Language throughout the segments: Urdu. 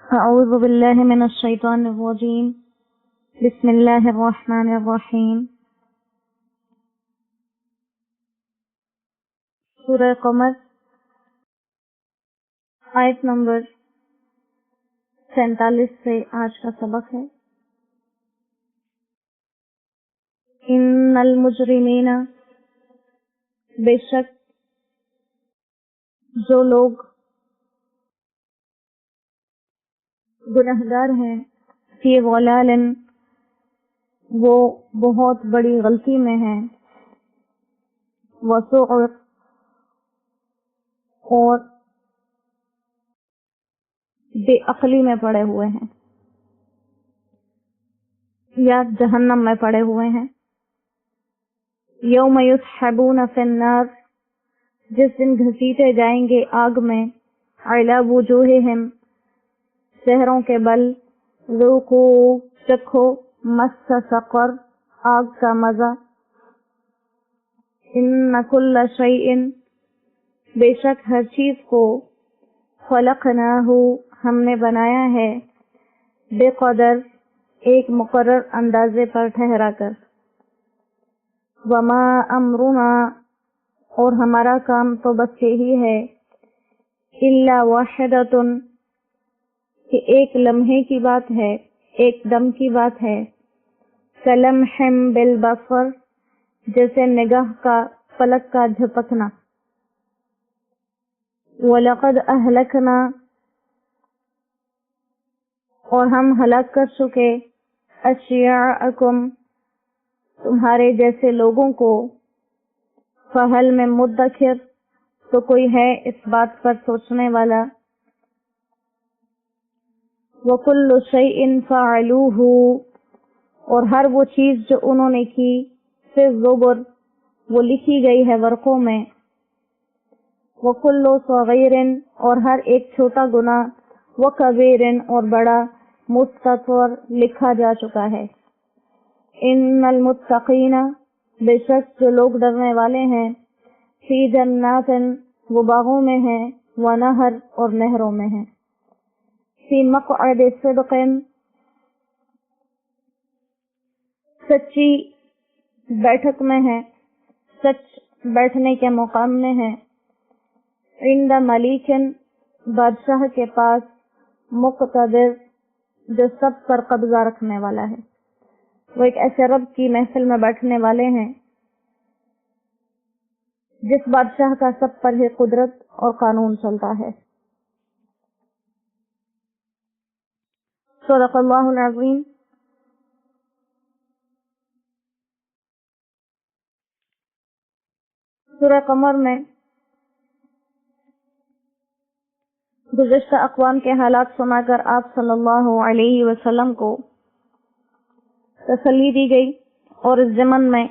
أعوذ بالله من الشيطان الرجيم بسم الله الرحمن الرحیم. سورہ قمر آیت نمبر 47 سے آج کا سبق ہے. ان المجرمین، بے شک جو لوگ گنہگار ہیں، فی ضلال، وہ بہت بڑی غلطی میں ہیں، وسعر، اور بے عقلی میں پڑے ہوئے ہیں، یا جہنم میں پڑے ہوئے ہیں. یوم یسحبون فی النار، جس دن گھسیٹے جائیں گے آگ میں، علی وجوہہم، چہروں کے بل، ذوقوا، چکھو، مس سقر، آگ کا مزہ. ان کل شیء، بے شک ہر چیز کو، خلقناہ، ہم نے بنایا ہے، بقدر، ایک مقرر اندازے پر ٹھہرا کر. وما امرنا، اور ہمارا کام تو بس یہی ہے، الا واحدۃ، کہ ایک لمحے کی بات ہے، ایک دم کی بات ہے، کلمح بالبصر، جیسے نگاہ کا پلک کا جھپکنا. وَلَقَدْ أَهْلَكْنَا، اور ہم ہلاک کر چکے، أَشْيَاعَكُمْ، تمہارے جیسے لوگوں کو، فَهَلْ مِن مُدَّكِرٍ، تو کوئی ہے اس بات پر سوچنے والا. وَكُلُّ شَيْءٍ فَعَلُوهُ، اور ہر وہ چیز جو انہوں نے کی، فِي الزُّبُرِ، وہ لکھی گئی ہے ورقوں میں. وَكُلُّ صَغِيرٍ، اور ہر ایک چھوٹا گناہ، وَكَبِيرٍ، اور بڑا، مُسْتَطَرٌ، لکھا جا چکا ہے. ان المتقین، بے شک جو لوگ ڈرنے والے ہیں، فی جنات، وہ باغوں میں ہیں، ونہر، اور نہروں میں ہیں. فی مقعد صدق، سچی بیٹھک میں ہے، سچ بیٹھنے کے مقام میں ہے. عند ملیک، بادشاہ کے پاس، مقتدر، جو سب پر قبضہ رکھنے والا ہے. وہ ایک ایسے رب کی محفل میں بیٹھنے والے ہیں جس بادشاہ کا سب پر ہی قدرت اور قانون چلتا ہے. صدق اللہ العظیم. سورہ قمر میں گزشتہ اقوام کے حالات سنا کر آپ صلی اللہ علیہ وسلم کو تسلی دی گئی، اور اس ضمن میں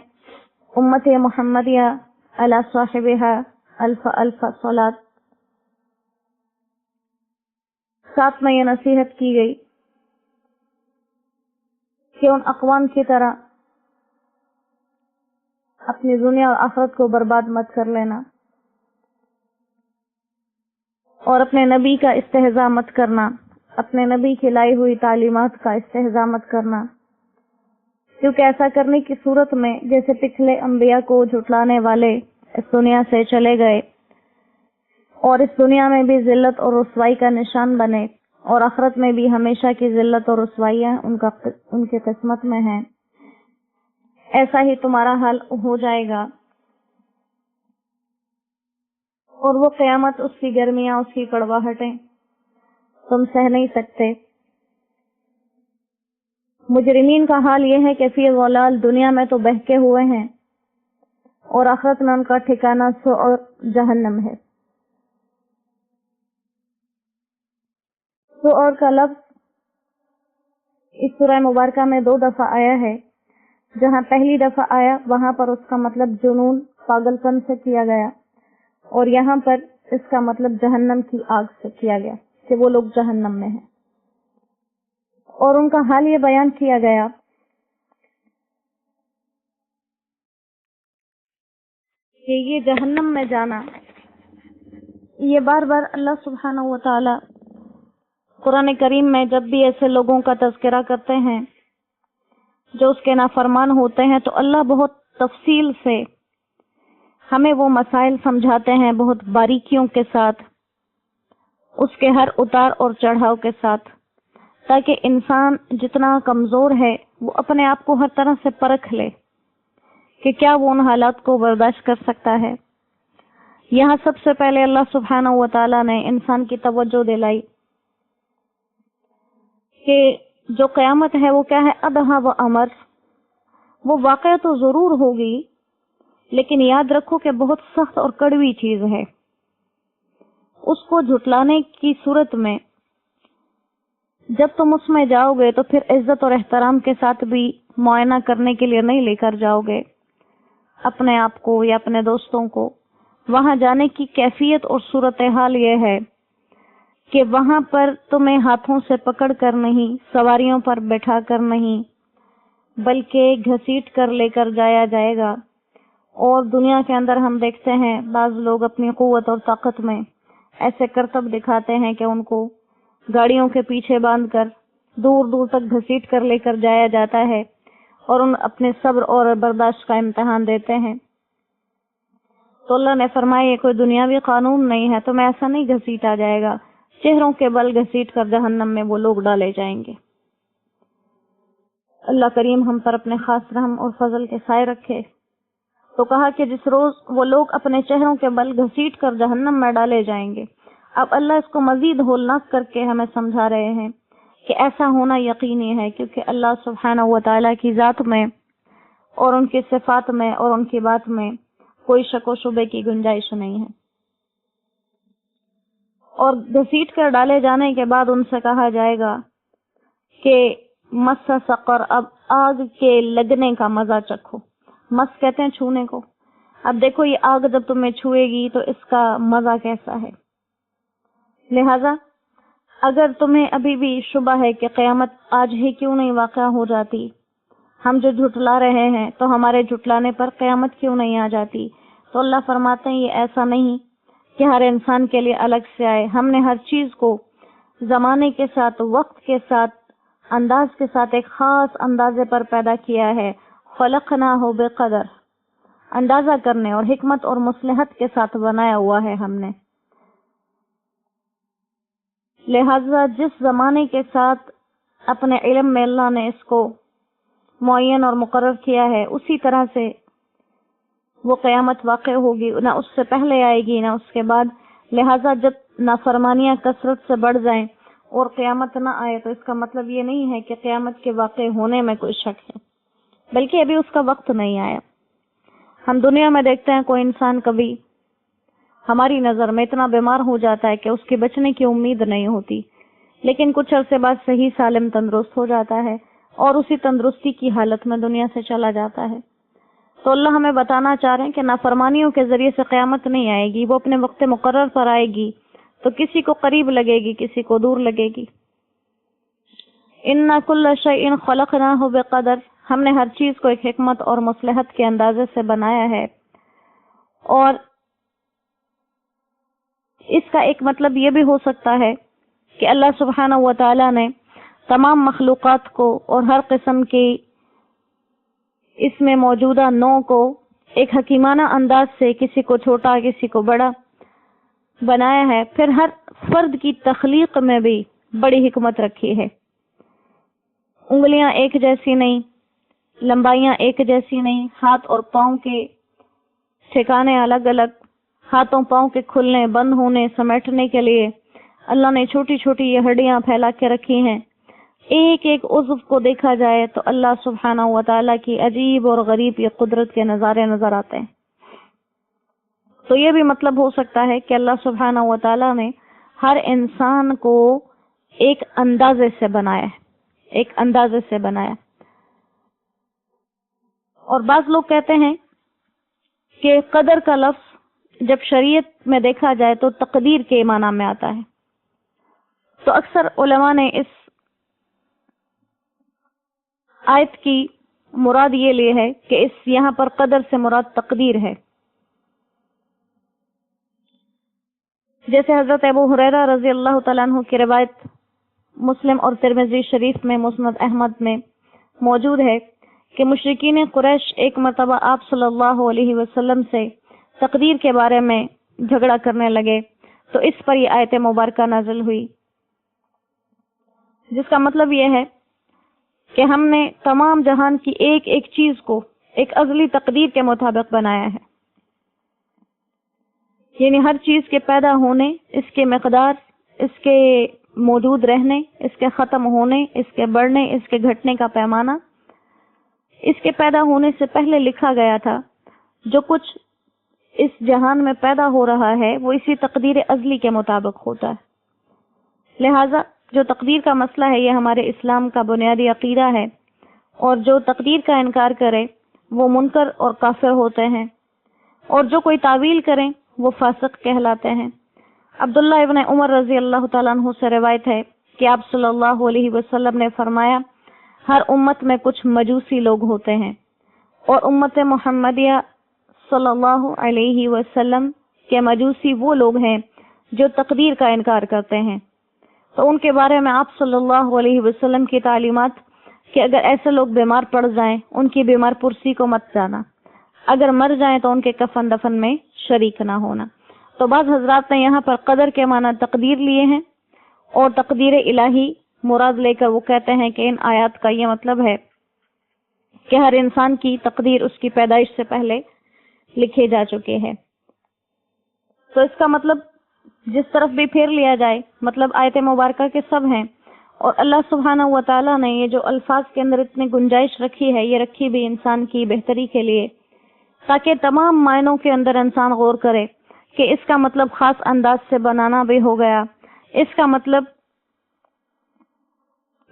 امت محمدیہ علی صاحبہا الف الف صلاۃ، ساتھ میں یہ نصیحت کی گئی کہ ان اقوام کی طرح اپنی دنیا اور آخرت کو برباد مت کر لینا، اور اپنے نبی کا استہزاء مت کرنا، اپنے نبی کی لائی ہوئی تعلیمات کا استہزاء مت کرنا، کیونکہ ایسا کرنے کی صورت میں جیسے پچھلے انبیاء کو جھٹلانے والے اس دنیا سے چلے گئے، اور اس دنیا میں بھی ذلت اور رسوائی کا نشان بنے، اور آخرت میں بھی ہمیشہ کی ذلت اور رسوائیاں ان کی قسمت میں ہیں، ایسا ہی تمہارا حال ہو جائے گا. اور وہ قیامت، اس کی گرمیاں، اس کی کڑواہٹیں تم سہ نہیں سکتے. مجرمین کا حال یہ ہے کہ فی ضلال، دنیا میں تو بہکے ہوئے ہیں، اور آخرت میں ان کا ٹھکانہ سعر، جہنم ہے. سعر کا لفظ اس سورہ مبارکہ میں 2 دفعہ آیا ہے. جہاں پہلی دفعہ آیا وہاں پر اس کا مطلب جنون، پاگل پن سے کیا گیا، اور یہاں پر اس کا مطلب جہنم کی آگ سے کیا گیا کہ وہ لوگ جہنم میں ہیں. اور ان کا حال یہ بیان کیا گیا کہ یہ جہنم میں جانا، یہ بار بار اللہ سبحانہ و تعالی قرآن کریم میں جب بھی ایسے لوگوں کا تذکرہ کرتے ہیں جو اس کے نافرمان ہوتے ہیں تو اللہ بہت تفصیل سے ہمیں وہ مسائل سمجھاتے ہیں، بہت باریکیوں کے ساتھ، اس کے ہر اتار اور چڑھاؤ کے ساتھ، تاکہ انسان جتنا کمزور ہے وہ اپنے آپ کو ہر طرح سے پرکھ لے کہ کیا وہ ان حالات کو برداشت کر سکتا ہے۔ یہاں سب سے پہلے اللہ سبحانہ و تعالیٰ نے انسان کی توجہ دلائی کہ جو قیامت ہے وہ کیا ہے، ادھا و امر، وہ واقع تو ضرور ہوگی لیکن یاد رکھو کہ بہت سخت اور کڑوی چیز ہے۔ اس کو جھٹلانے کی صورت میں جب تم اس میں جاؤ گے تو پھر عزت اور احترام کے ساتھ بھی معائنہ کرنے کے لیے نہیں لے کر جاؤ گے اپنے آپ کو یا اپنے دوستوں کو۔ وہاں جانے کی کیفیت اور صورتحال یہ ہے کہ وہاں پر تمہیں ہاتھوں سے پکڑ کر نہیں، سواریوں پر بٹھا کر نہیں، بلکہ گھسیٹ کر لے کر جایا جائے گا۔ اور دنیا کے اندر ہم دیکھتے ہیں بعض لوگ اپنی قوت اور طاقت میں ایسے کرتب دکھاتے ہیں کہ ان کو گاڑیوں کے پیچھے باندھ کر دور دور تک گھسیٹ کر لے کر جایا جاتا ہے اور ان اپنے صبر اور برداشت کا امتحان دیتے ہیں۔ تو اللہ نے فرمایا یہ کوئی دنیاوی قانون نہیں ہے، تو میں ایسا نہیں گھسیٹا جائے گا، چہروں کے بل گھسیٹ کر جہنم میں وہ لوگ ڈالے جائیں گے۔ اللہ کریم ہم پر اپنے خاص رحم اور فضل کے سائے رکھے۔ تو کہا کہ جس روز وہ لوگ اپنے چہروں کے بل گھسیٹ کر جہنم میں ڈالے جائیں گے۔ اب اللہ اس کو مزید ہولناک کر کے ہمیں سمجھا رہے ہیں کہ ایسا ہونا یقینی ہے، کیونکہ اللہ سبحانہ و تعالیٰ کی ذات میں اور ان کی صفات میں اور ان کی بات میں کوئی شک و شبے کی گنجائش نہیں ہے۔ اور گھسیٹ کر ڈالے جانے کے بعد ان سے کہا جائے گا کہ مس سقر، اب آگ کے لگنے کا مزہ چکھو۔ مس کہتے ہیں چھونے کو۔ اب دیکھو یہ آگ جب تمہیں چھوئے گی تو اس کا مزہ کیسا ہے۔ لہذا اگر تمہیں ابھی بھی شبہ ہے کہ قیامت آج ہی کیوں نہیں واقع ہو جاتی، ہم جو جھٹلا رہے ہیں تو ہمارے جھٹلانے پر قیامت کیوں نہیں آ جاتی، تو اللہ فرماتے ہیں یہ ایسا نہیں کہ ہر انسان کے لیے الگ سے آئے۔ ہم نے ہر چیز کو زمانے کے ساتھ، وقت کے ساتھ، انداز کے ساتھ ایک خاص اندازے پر پیدا کیا ہے۔ خلقناہ بقدر، اندازہ کرنے اور حکمت اور مصلحت کے ساتھ بنایا ہوا ہے ہم نے۔ لہذا جس زمانے کے ساتھ اپنے علم میں اللہ نے اس کو معین اور مقرر کیا ہے، اسی طرح سے وہ قیامت واقع ہوگی، نہ اس سے پہلے آئے گی نہ اس کے بعد۔ لہذا جب نافرمانیاں کثرت سے بڑھ جائیں اور قیامت نہ آئے تو اس کا مطلب یہ نہیں ہے کہ قیامت کے واقع ہونے میں کوئی شک ہے، بلکہ ابھی اس کا وقت نہیں آیا۔ ہم دنیا میں دیکھتے ہیں کوئی انسان کبھی ہماری نظر میں اتنا بیمار ہو جاتا ہے کہ اس کے بچنے کی امید نہیں ہوتی، لیکن کچھ عرصے بعد صحیح سالم تندرست ہو جاتا ہے اور اسی تندرستی کی حالت میں دنیا سے چلا جاتا ہے۔ تو اللہ ہمیں بتانا چاہ رہے ہیں کہ نافرمانیوں کے ذریعے سے قیامت نہیں آئے گی، وہ اپنے وقت مقرر پر آئے گی، تو کسی کو قریب لگے گی، کسی کو دور لگے گی۔ اِنَّ كُلَّ شَيْءٍ خَلَقْنَاهُ بِقَدَرٍ، ہم نے ہر چیز کو ایک حکمت اور مصلحت کے اندازے سے بنایا ہے۔ اور اس کا ایک مطلب یہ بھی ہو سکتا ہے کہ اللہ سبحانہ و تعالیٰ نے تمام مخلوقات کو اور ہر قسم کی اس میں موجودہ نوع کو ایک حکیمانہ انداز سے کسی کو چھوٹا کسی کو بڑا بنایا ہے۔ پھر ہر فرد کی تخلیق میں بھی بڑی حکمت رکھی ہے۔ انگلیاں ایک جیسی نہیں، لمبائیاں ایک جیسی نہیں، ہاتھ اور پاؤں کے ٹھکانے الگ الگ، ہاتھوں پاؤں کے کھلنے بند ہونے سمیٹنے کے لیے اللہ نے چھوٹی چھوٹی یہ ہڈیاں پھیلا کے رکھی ہیں۔ ایک ایک عضو کو دیکھا جائے تو اللہ سبحانہ و تعالیٰ کی عجیب اور غریب یہ قدرت کے نظارے نظر آتے ہیں۔ تو یہ بھی مطلب ہو سکتا ہے کہ اللہ سبحانہ و تعالیٰ نے ہر انسان کو ایک اندازے سے بنایا ہے، ایک اندازے سے بنایا۔ اور بعض لوگ کہتے ہیں کہ قدر کا لفظ جب شریعت میں دیکھا جائے تو تقدیر کے معنی میں آتا ہے۔ تو اکثر علماء نے اس آیت کی مراد یہ لی ہے کہ اس یہاں پر قدر سے مراد تقدیر ہے۔ جیسے حضرت ابو ہریرہ رضی اللہ تعالیٰ عنہ کی روایت مسلم اور ترمذی شریف میں مسند احمد میں موجود ہے کہ مشرکین قریش ایک مرتبہ آپ صلی اللہ علیہ وسلم سے تقدیر کے بارے میں جھگڑا کرنے لگے تو اس پر یہ آیت مبارکہ نازل ہوئی، جس کا مطلب یہ ہے کہ ہم نے تمام جہان کی ایک ایک چیز کو ایک ازلی تقدیر کے مطابق بنایا ہے، یعنی ہر چیز کے پیدا ہونے، اس کے مقدار، اس کے موجود رہنے، اس کے ختم ہونے، اس کے بڑھنے، اس کے گھٹنے کا پیمانہ اس کے پیدا ہونے سے پہلے لکھا گیا تھا۔ جو کچھ اس جہان میں پیدا ہو رہا ہے وہ اسی تقدیر ازلی کے مطابق ہوتا ہے۔ لہٰذا جو تقدیر کا مسئلہ ہے یہ ہمارے اسلام کا بنیادی عقیدہ ہے، اور جو تقدیر کا انکار کرے وہ منکر اور کافر ہوتے ہیں، اور جو کوئی تعویل کریں وہ فاسق کہلاتے ہیں۔ عبداللہ ابن عمر رضی اللہ تعالیٰ عنہ سے روایت ہے کہ آپ صلی اللہ علیہ وسلم نے فرمایا، ہر امت میں کچھ مجوسی لوگ ہوتے ہیں، اور امت محمدیہ صلی اللہ علیہ وسلم کے مجوسی وہ لوگ ہیں جو تقدیر کا انکار کرتے ہیں۔ تو ان کے بارے میں آپ صلی اللہ علیہ وسلم کی تعلیمات کہ اگر ایسے لوگ بیمار پڑ جائیں ان کی بیمار پرسی کو مت جانا، اگر مر جائیں تو ان کے کفن دفن میں شریک نہ ہونا۔ تو بعض حضرات نے یہاں پر قدر کے معنی تقدیر لیے ہیں، اور تقدیر الہی مراد لے کر وہ کہتے ہیں کہ ان آیات کا یہ مطلب ہے کہ ہر انسان کی تقدیر اس کی پیدائش سے پہلے لکھے جا چکے ہیں۔ تو اس کا مطلب جس طرف بھی پھیر لیا جائے مطلب آیت مبارکہ کے سب ہیں، اور اللہ سبحانہ و تعالیٰ نے یہ جو الفاظ کے اندر اتنی گنجائش رکھی ہے یہ رکھی بھی انسان کی بہتری کے لیے، تاکہ تمام معنوں کے اندر انسان غور کرے کہ اس کا مطلب خاص انداز سے بنانا بھی ہو گیا، اس کا مطلب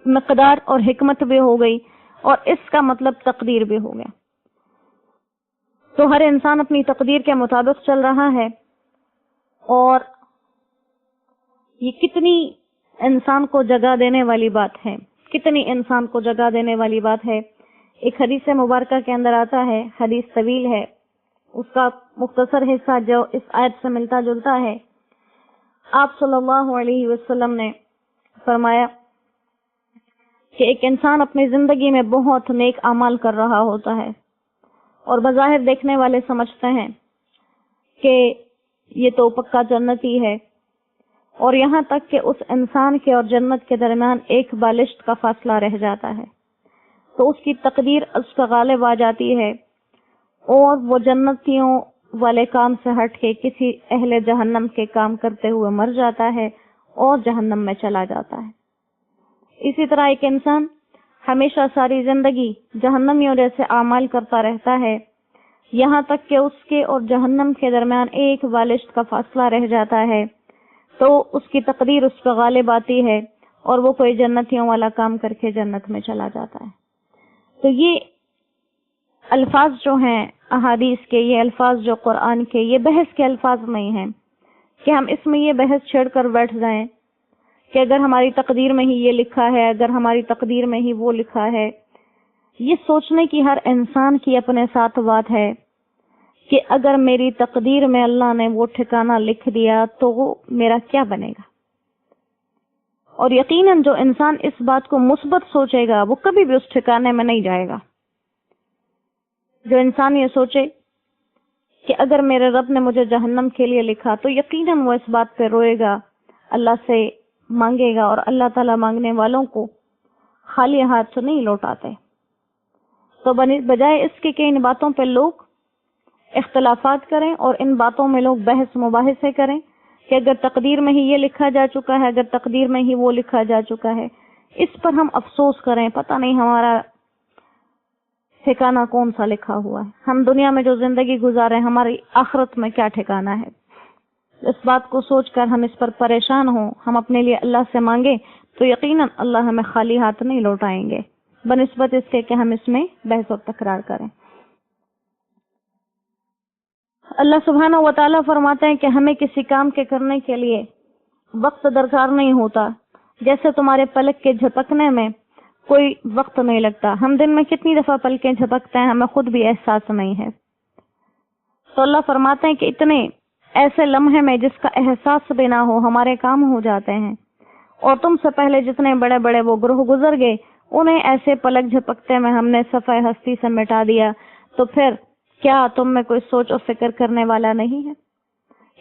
مقدار اور حکمت بھی ہو گئی، اور اس کا مطلب تقدیر بھی ہو گیا۔ تو ہر انسان اپنی تقدیر کے مطابق چل رہا ہے، اور یہ کتنی انسان کو جگہ دینے والی بات ہے، کتنی انسان کو جگہ دینے والی بات ہے۔ ایک حدیث مبارکہ کے اندر آتا ہے، حدیث طویل ہے، اس کا مختصر حصہ جو اس آیت سے ملتا جلتا ہے۔ آپ صلی اللہ علیہ وسلم نے فرمایا کہ ایک انسان اپنی زندگی میں بہت نیک اعمال کر رہا ہوتا ہے، اور بظاہر دیکھنے والے سمجھتے ہیں کہ یہ تو پکا جنتی ہے، اور یہاں تک کہ اس انسان کے اور جنت کے درمیان ایک بالشت کا فاصلہ رہ جاتا ہے، تو اس کی تقدیر اس کا غالب آ جاتی ہے، اور وہ جنتیوں والے کام سے ہٹ کے کسی اہل جہنم کے کام کرتے ہوئے مر جاتا ہے اور جہنم میں چلا جاتا ہے۔ اسی طرح ایک انسان ہمیشہ ساری زندگی جہنمیوں جیسے اعمال کرتا رہتا ہے، یہاں تک کہ اس کے اور جہنم کے درمیان ایک بالشت کا فاصلہ رہ جاتا ہے، تو اس کی تقدیر اس پر غالب آتی ہے، اور وہ کوئی جنتیوں والا کام کر کے جنت میں چلا جاتا ہے۔ تو یہ الفاظ جو ہیں احادیث کے، یہ الفاظ جو قرآن کے، یہ بحث کے الفاظ نہیں ہیں کہ ہم اس میں یہ بحث چھیڑ کر بیٹھ جائیں کہ اگر ہماری تقدیر میں ہی یہ لکھا ہے، اگر ہماری تقدیر میں ہی وہ لکھا ہے۔ یہ سوچنے کی ہر انسان کی اپنے ساتھ بات ہے کہ اگر میری تقدیر میں اللہ نے وہ ٹھکانہ لکھ دیا تو وہ میرا کیا بنے گا۔ اور یقیناً جو انسان اس بات کو مثبت سوچے گا وہ کبھی بھی اس ٹھکانے میں نہیں جائے گا۔ جو انسان یہ سوچے کہ اگر میرے رب نے مجھے جہنم کے لیے لکھا تو یقیناً وہ اس بات پہ روئے گا، اللہ سے مانگے گا، اور اللہ تعالیٰ مانگنے والوں کو خالی ہاتھ سے نہیں لوٹاتے۔ تو بجائے اس کے کہ ان باتوں پہ لوگ اختلافات کریں اور ان باتوں میں لوگ بحث مباحثے کریں کہ اگر تقدیر میں ہی یہ لکھا جا چکا ہے، اگر تقدیر میں ہی وہ لکھا جا چکا ہے، اس پر ہم افسوس کریں پتہ نہیں ہمارا ٹھکانہ کون سا لکھا ہوا ہے، ہم دنیا میں جو زندگی گزارے ہماری آخرت میں کیا ٹھکانہ ہے۔ اس بات کو سوچ کر ہم اس پر پریشان ہوں، ہم اپنے لیے اللہ سے مانگیں تو یقیناً اللہ ہمیں خالی ہاتھ نہیں لوٹائیں گے، بنسبت اس کے کہ ہم اس میں بحث و تکرار کریں۔ اللہ سبحانہ و تعالیٰ فرماتے ہیں کہ ہمیں کسی کام کے کرنے کے لیے وقت درکار نہیں ہوتا، جیسے تمہارے پلک کے جھپکنے میں کوئی وقت نہیں لگتا۔ ہم دن میں کتنی دفعہ پلکیں جھپکتے ہیں ہمیں خود بھی احساس نہیں ہے۔ تو اللہ فرماتے ہیں کہ اتنے ایسے لمحے میں جس کا احساس بھی نہ ہو ہمارے کام ہو جاتے ہیں، اور تم سے پہلے جتنے بڑے بڑے وہ گروہ گزر گئے انہیں ایسے پلک جھپکتے میں ہم نے صفحہ ہستی سے مٹا دیا، تو پھر کیا تم میں کوئی سوچ و فکر کرنے والا نہیں ہے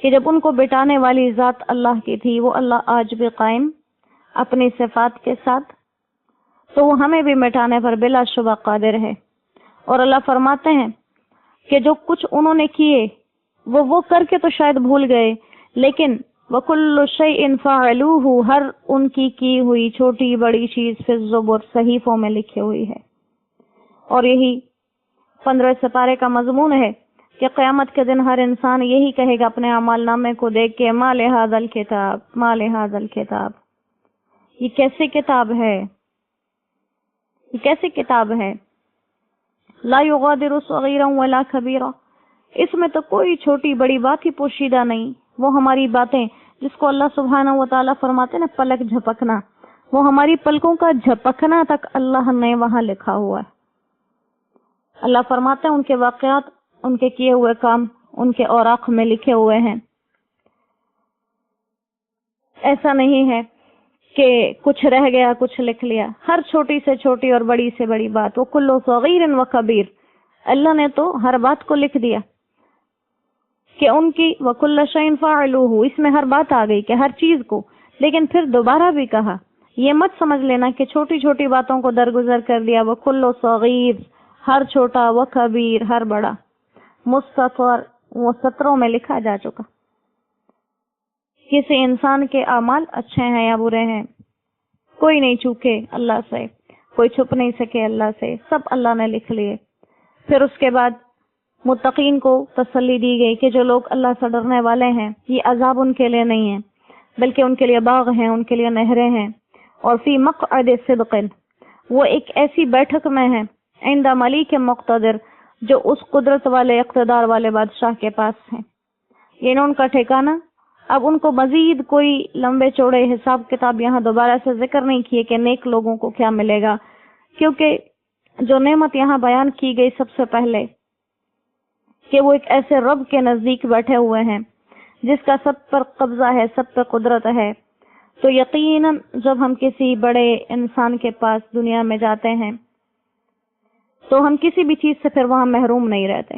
کہ جب ان کو بٹانے والی ذات اللہ کی تھی، وہ اللہ آج بھی قائم اپنی صفات کے ساتھ، تو وہ ہمیں بھی مٹانے پر بلا شبہ قادر ہے۔ اور اللہ فرماتے ہیں کہ جو کچھ انہوں نے کیے وہ کر کے تو شاید بھول گئے، لیکن وَكُلُّ شَيْءٍ فَعَلُوهُ، ہر ان کی ہوئی چھوٹی بڑی چیز فی الزبر، صحیفوں میں لکھی ہوئی ہے۔ اور یہی 15 سپارے کا مضمون ہے کہ قیامت کے دن ہر انسان یہی کہے گا اپنے اعمال نامے کو دیکھ کے، ما لہذا الکتاب، ما لہذا الکتاب، یہ کیسی کتاب ہے، یہ کیسی کتاب ہے، لا یغادر صغیرا ولا کبیرا، اس میں تو کوئی چھوٹی بڑی بات ہی پوشیدہ نہیں۔ وہ ہماری باتیں جس کو اللہ سبحانہ و تعالیٰ فرماتے نا پلک جھپکنا، وہ ہماری پلکوں کا جھپکنا تک اللہ نے وہاں لکھا ہوا ہے۔ اللہ فرماتے ہیں ان کے واقعات، ان کے کیے ہوئے کام ان کے اوراق میں لکھے ہوئے ہیں۔ ایسا نہیں ہے کہ کچھ رہ گیا کچھ لکھ لیا، ہر چھوٹی سے چھوٹی اور بڑی سے بڑی بات، وہ کلو صغیر و کبیر، اللہ نے تو ہر بات کو لکھ دیا کہ ان کی وَكُلَّ شَيْءٍ فَعَلُوهُ، اس میں ہر بات آ گئی کہ ہر چیز کو، لیکن پھر دوبارہ بھی کہا، یہ مت سمجھ لینا کہ چھوٹی چھوٹی باتوں کو درگزر کر دیا، وَكُلُّ صغیر، ہر چھوٹا، وَكَبِير، ہر بڑا، مستطر، وہ سطروں میں لکھا جا چکا۔ کسی انسان کے اعمال اچھے ہیں یا برے ہیں، کوئی نہیں چوکے اللہ سے، کوئی چھپ نہیں سکے اللہ سے، سب اللہ نے لکھ لیے۔ پھر اس کے بعد متقین کو تسلی دی گئی کہ جو لوگ اللہ سے ڈرنے والے ہیں، یہ عذاب ان کے لیے نہیں ہے بلکہ ان کے لیے باغ ہیں، ان کے لیے نہریں ہیں، اور فی مقعد صدق، وہ ایک ایسی بیٹھک میں ہے عند ملیک مقتدر، جو اس قدرت والے اقتدار والے بادشاہ کے پاس ہے۔ یہ ان کا ٹھکانہ۔ اب ان کو مزید کوئی لمبے چوڑے حساب کتاب یہاں دوبارہ سے ذکر نہیں کیے کہ نیک لوگوں کو کیا ملے گا، کیونکہ جو نعمت یہاں بیان کی گئی سب سے پہلے کہ وہ ایک ایسے رب کے نزدیک بیٹھے ہوئے ہیں جس کا سب پر قبضہ ہے، سب پر قدرت ہے، تو یقیناً جب ہم کسی بڑے انسان کے پاس دنیا میں جاتے ہیں تو ہم کسی بھی چیز سے پھر وہاں محروم نہیں رہتے۔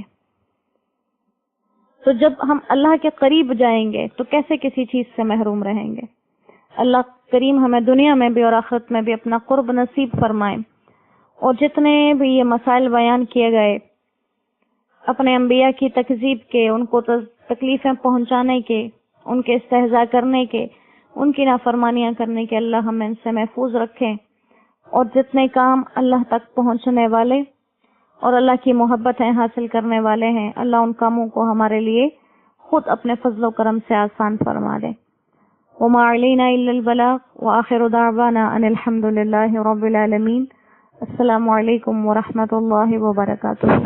تو جب ہم اللہ کے قریب جائیں گے تو کیسے کسی چیز سے محروم رہیں گے؟ اللہ کریم ہمیں دنیا میں بھی اور آخرت میں بھی اپنا قرب نصیب فرمائے، اور جتنے بھی یہ مسائل بیان کیے گئے اپنے انبیاء کی تکذیب کے، ان کو تکلیفیں پہنچانے کے، ان کے استہزاء کرنے کے، ان کی نافرمانیاں کرنے کے، اللہ ہمیں ان سے محفوظ رکھیں، اور جتنے کام اللہ تک پہنچنے والے اور اللہ کی محبتیں حاصل کرنے والے ہیں، اللہ ان کاموں کو ہمارے لیے خود اپنے فضل و کرم سے آسان فرما دے۔ وما علینا الا البلاغ وآخر دعوانا ان الحمد للہ رب العالمین۔ السلام علیکم ورحمۃ اللہ وبرکاتہ۔